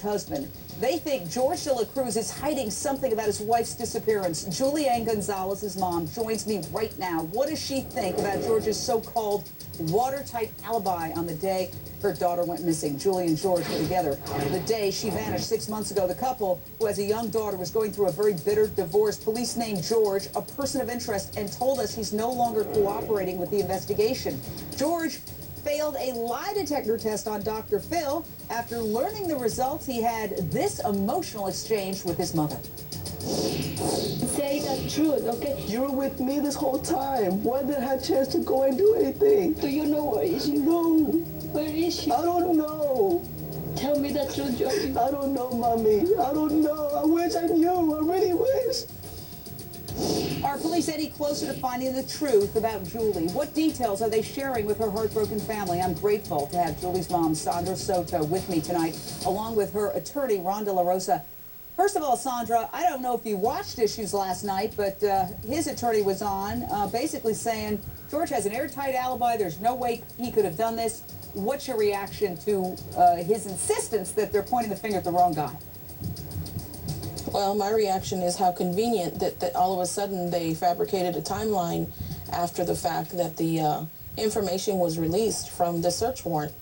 husband. They think George de la Cruz is hiding something about his wife's disappearance. Julianne Gonzalez's mom joins me right now. What does she think about George's so-called watertight alibi on the day her daughter went missing? Julie and George were together the day she vanished 6 months ago. The couple, who has a young daughter, was going through a very bitter divorce. Police named George a person of interest and told us he's no longer cooperating with the investigation. George failed a lie detector test on Dr. Phil. After learning the results, he had this emotional exchange with his mother. Say the truth, okay? You were with me this whole time. Why did I have a chance to go and do anything? Do you know where is she? No. Where is she? I don't know. Tell me the truth, Georgie. I don't know, Mommy. I don't know. I wish I knew. I really wish. Are police any closer to finding the truth about Julie? What details are they sharing with her heartbroken family? I'm grateful to have Julie's mom, Sandra Soto, with me tonight, along with her attorney, Ron De La Rosa. First of all, Sandra, I don't know if you watched Issues last night, but his attorney was on, basically saying George has an airtight alibi. There's no way he could have done this. What's your reaction to his insistence that they're pointing the finger at the wrong guy? Well, my reaction is how convenient that all of a sudden they fabricated a timeline after the fact that the information was released from the search warrant.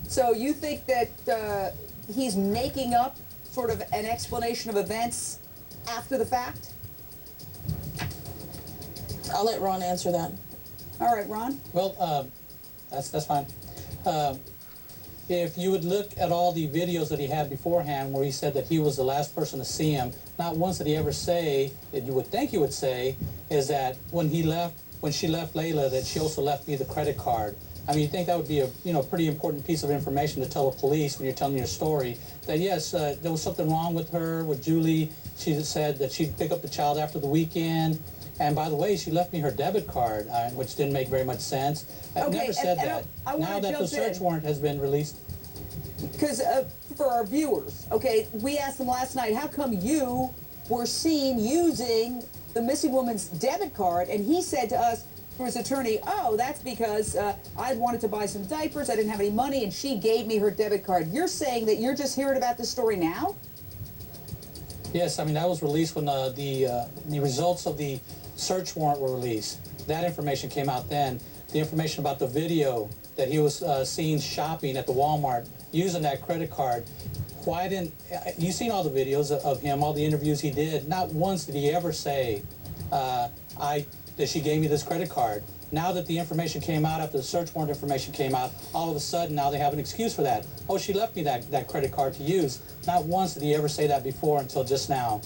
So you think that he's making up sort of an explanation of events after the fact? I'll let Ron answer that. All right, Ron. Well, that's fine. If you would look at all the videos that he had beforehand where he said that he was the last person to see him, not once did he ever say, that you would think he would say, is that when she left Layla, that she also left me the credit card. I mean, you think that would be a pretty important piece of information to tell the police when you're telling your story, that yes, there was something wrong with her, with Julie. She said that she'd pick up the child after the weekend. And by the way, she left me her debit card, which didn't make very much sense. I've never said that. Now that the search warrant has been released. Because for our viewers, okay, we asked them last night, how come you were seen using the missing woman's debit card? And he said to us, through his attorney, oh, that's because I wanted to buy some diapers, I didn't have any money, and she gave me her debit card. You're saying that you're just hearing about this story now? Yes, I mean, that was released when the results of the search warrant were released. That information came out then. The information about the video that he was seen shopping at the Walmart using that credit card. Why didn't you seen all the videos of him, all the interviews he did? Not once did he ever say that she gave me this credit card. Now that the information came out, after the search warrant information came out, all of a sudden now they have an excuse for that. Oh, she left me that credit card to use. Not once did he ever say that before until just now.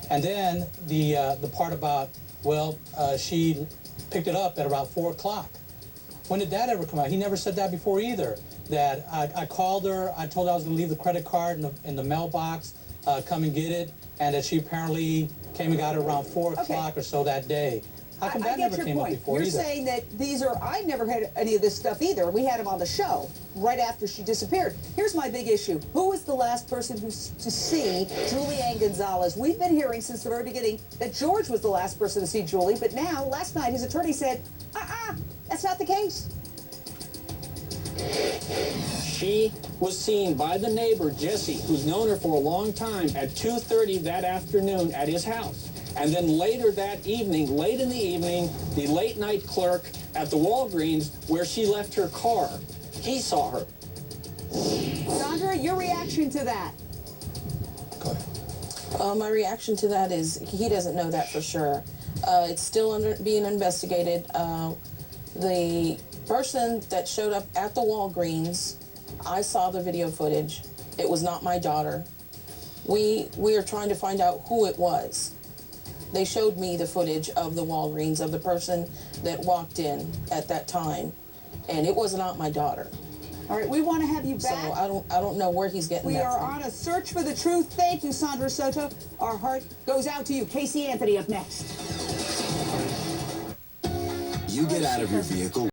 And then the part about, well, she picked it up at about 4 o'clock. When did that ever come out? He never said that before either. That I called her, I told her I was going to leave the credit card in the mailbox, come and get it, and that she apparently came and got it around 4 o'clock or so that day. How come that never came up before either? You're saying that I never had any of this stuff either. We had him on the show right after she disappeared. Here's my big issue. Who was the last person to see Julianne Gonzalez? We've been hearing since the very beginning that George was the last person to see Julie, but now, last night, his attorney said, that's not the case. She was seen by the neighbor, Jesse, who's known her for a long time, at 2:30 that afternoon at his house. And then later that evening, late in the evening, the late night clerk at the Walgreens where she left her car. He saw her. Sandra, your reaction to that? Go ahead. My reaction to that is he doesn't know that for sure. It's still being investigated. The person that showed up at the Walgreens, I saw the video footage. It was not my daughter. We are trying to find out who it was. They showed me the footage of the Walgreens, of the person that walked in at that time, and it was not my daughter. All right, we want to have you back. So I don't know where he's getting that from. We are on a search for the truth. Thank you, Sandra Soto. Our heart goes out to you. Casey Anthony up next. You get out of your vehicle